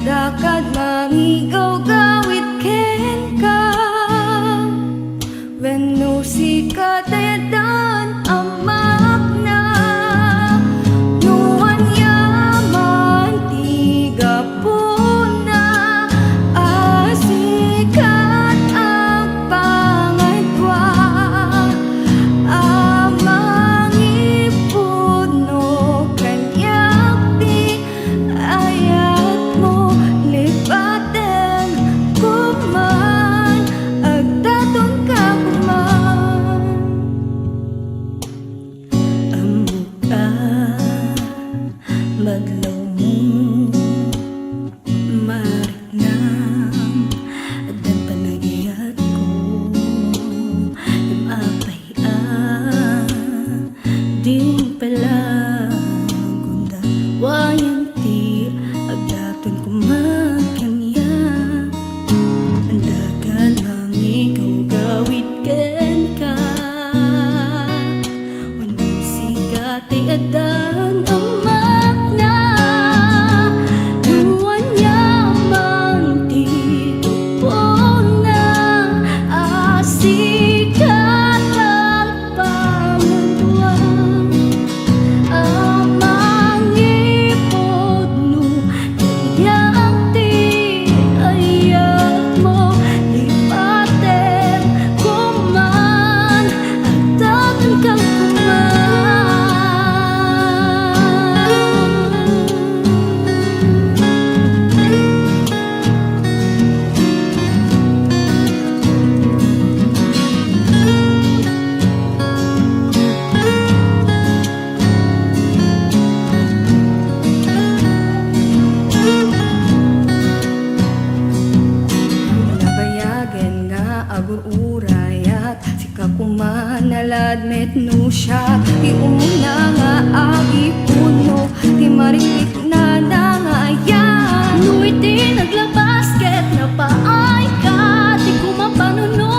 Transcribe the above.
dakad mangigaw gawit ken ka wenno sikat dayadan amak na nuan yaman tiga puna asikat ang pangadwa amang ipuno kanyak di ayat mo lipaten kuman agdatong ka kuman ambuka maglaw mo marinam dan panagiyat ko lumapay din pala gunda wayanti agdaton kumakanya andagan lang ikaw gawit ken ka wanang sigati adan amak na nuwan yaman titupon na asikat ang pamatuan amang ipodno kanyak di ayat mo lipaten kuman agdaton kang nabayagen nga agururayat sika kumanalad met no siya ti umuna nga agi puno ti marikit na nangayan no iti naglabasket na paay ka ti kumapanuno